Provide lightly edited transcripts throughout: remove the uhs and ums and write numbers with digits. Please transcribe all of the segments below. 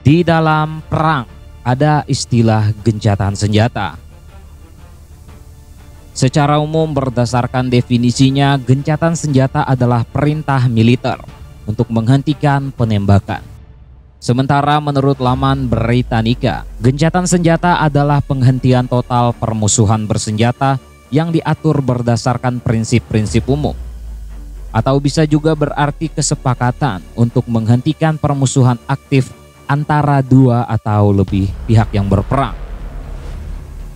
Di dalam perang ada istilah gencatan senjata. Secara umum berdasarkan definisinya, gencatan senjata adalah perintah militer untuk menghentikan penembakan. Sementara menurut laman Britannica, gencatan senjata adalah penghentian total permusuhan bersenjata yang diatur berdasarkan prinsip-prinsip umum. Atau bisa juga berarti kesepakatan untuk menghentikan permusuhan aktif antara dua atau lebih pihak yang berperang.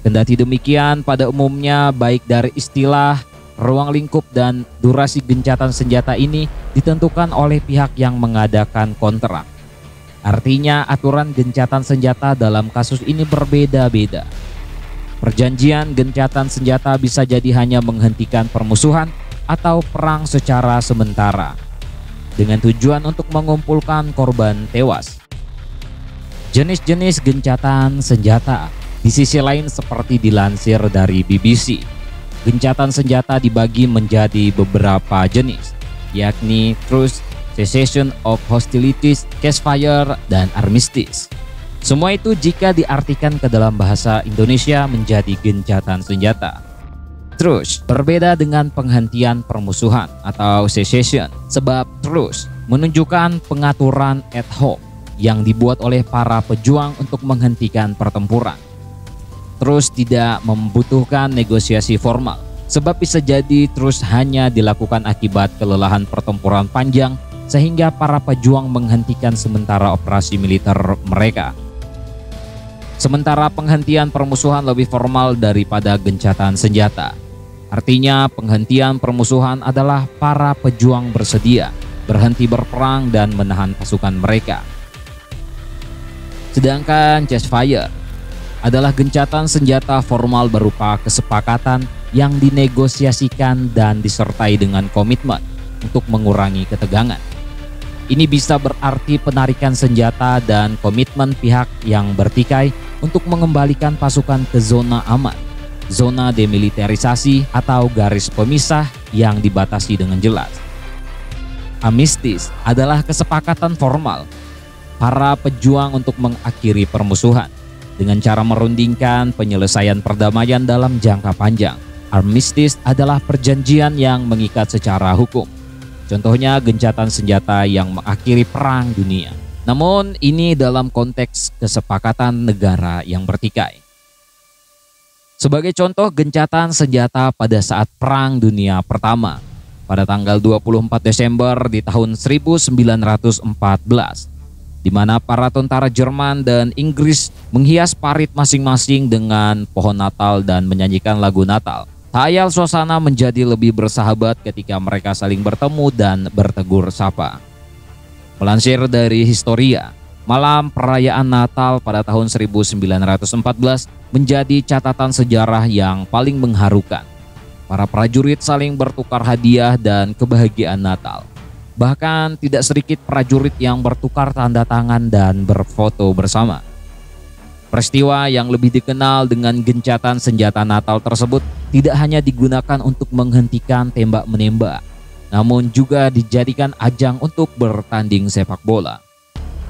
Kendati demikian, pada umumnya baik dari istilah, ruang lingkup, dan durasi gencatan senjata ini ditentukan oleh pihak yang mengadakan kontrak. Artinya aturan gencatan senjata dalam kasus ini berbeda-beda. Perjanjian gencatan senjata bisa jadi hanya menghentikan permusuhan atau perang secara sementara, dengan tujuan untuk mengumpulkan korban tewas. Jenis-jenis gencatan senjata di sisi lain seperti dilansir dari BBC, gencatan senjata dibagi menjadi beberapa jenis, yakni truce, cessation of hostilities, ceasefire, dan armistice. Semua itu jika diartikan ke dalam bahasa Indonesia menjadi gencatan senjata. Truce berbeda dengan penghentian permusuhan atau cessation, sebab truce menunjukkan pengaturan ad hoc yang dibuat oleh para pejuang untuk menghentikan pertempuran. Truce tidak membutuhkan negosiasi formal, sebab bisa jadi truce hanya dilakukan akibat kelelahan pertempuran panjang sehingga para pejuang menghentikan sementara operasi militer mereka. Sementara penghentian permusuhan lebih formal daripada gencatan senjata. Artinya penghentian permusuhan adalah para pejuang bersedia berhenti berperang dan menahan pasukan mereka. Sedangkan ceasefire adalah gencatan senjata formal berupa kesepakatan yang dinegosiasikan dan disertai dengan komitmen untuk mengurangi ketegangan. Ini bisa berarti penarikan senjata dan komitmen pihak yang bertikai untuk mengembalikan pasukan ke zona aman, zona demilitarisasi, atau garis pemisah yang dibatasi dengan jelas. Armistice adalah kesepakatan formal para pejuang untuk mengakhiri permusuhan dengan cara merundingkan penyelesaian perdamaian dalam jangka panjang. Armistice adalah perjanjian yang mengikat secara hukum. Contohnya gencatan senjata yang mengakhiri perang dunia. Namun ini dalam konteks kesepakatan negara yang bertikai. Sebagai contoh gencatan senjata pada saat Perang Dunia Pertama pada tanggal 24 Desember di tahun 1914, di mana para tentara Jerman dan Inggris menghias parit masing-masing dengan pohon Natal dan menyanyikan lagu Natal. Tak ayal suasana menjadi lebih bersahabat ketika mereka saling bertemu dan bertegur sapa. Melansir dari Historia, malam perayaan Natal pada tahun 1914 menjadi catatan sejarah yang paling mengharukan. Para prajurit saling bertukar hadiah dan kebahagiaan Natal. Bahkan tidak sedikit prajurit yang bertukar tanda tangan dan berfoto bersama. Peristiwa yang lebih dikenal dengan gencatan senjata Natal tersebut tidak hanya digunakan untuk menghentikan tembak-menembak, namun juga dijadikan ajang untuk bertanding sepak bola.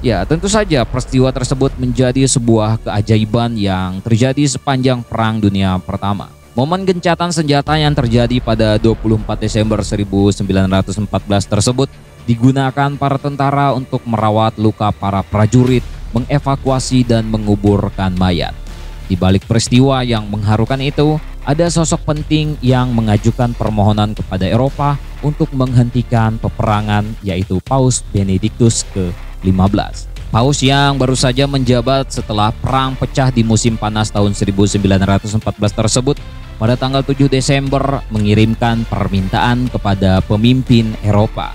Ya, tentu saja peristiwa tersebut menjadi sebuah keajaiban yang terjadi sepanjang Perang Dunia Pertama. Momen gencatan senjata yang terjadi pada 24 Desember 1914 tersebut digunakan para tentara untuk merawat luka para prajurit, mengevakuasi dan menguburkan mayat. Di balik peristiwa yang mengharukan itu, ada sosok penting yang mengajukan permohonan kepada Eropa untuk menghentikan peperangan, yaitu Paus Benediktus ke-15. Paus yang baru saja menjabat setelah perang pecah di musim panas tahun 1914 tersebut pada tanggal 7 Desember mengirimkan permintaan kepada pemimpin Eropa.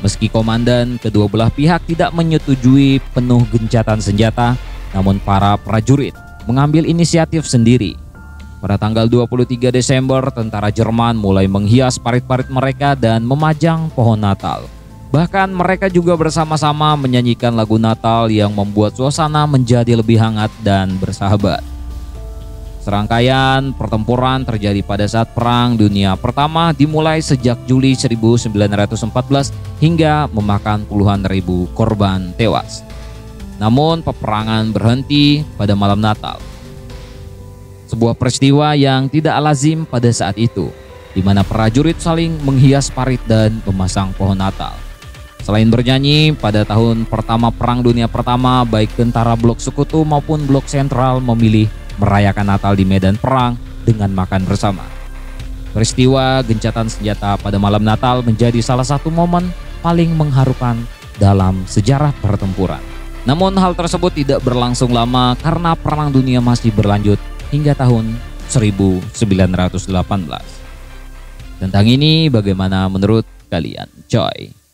Meski komandan kedua belah pihak tidak menyetujui penuh gencatan senjata, namun para prajurit mengambil inisiatif sendiri. Pada tanggal 23 Desember, tentara Jerman mulai menghias parit-parit mereka dan memajang pohon Natal. Bahkan mereka juga bersama-sama menyanyikan lagu Natal yang membuat suasana menjadi lebih hangat dan bersahabat. Serangkaian pertempuran terjadi pada saat Perang Dunia Pertama dimulai sejak Juli 1914 hingga memakan puluhan ribu korban tewas. Namun peperangan berhenti pada malam Natal. Sebuah peristiwa yang tidak lazim pada saat itu, di mana prajurit saling menghias parit dan memasang pohon Natal. Selain bernyanyi, pada tahun pertama Perang Dunia Pertama, baik tentara blok sekutu maupun blok sentral memilih merayakan Natal di medan perang dengan makan bersama. Peristiwa gencatan senjata pada malam Natal menjadi salah satu momen paling mengharukan dalam sejarah pertempuran. Namun hal tersebut tidak berlangsung lama karena Perang Dunia masih berlanjut hingga tahun 1918. Tentang ini bagaimana menurut kalian, coy?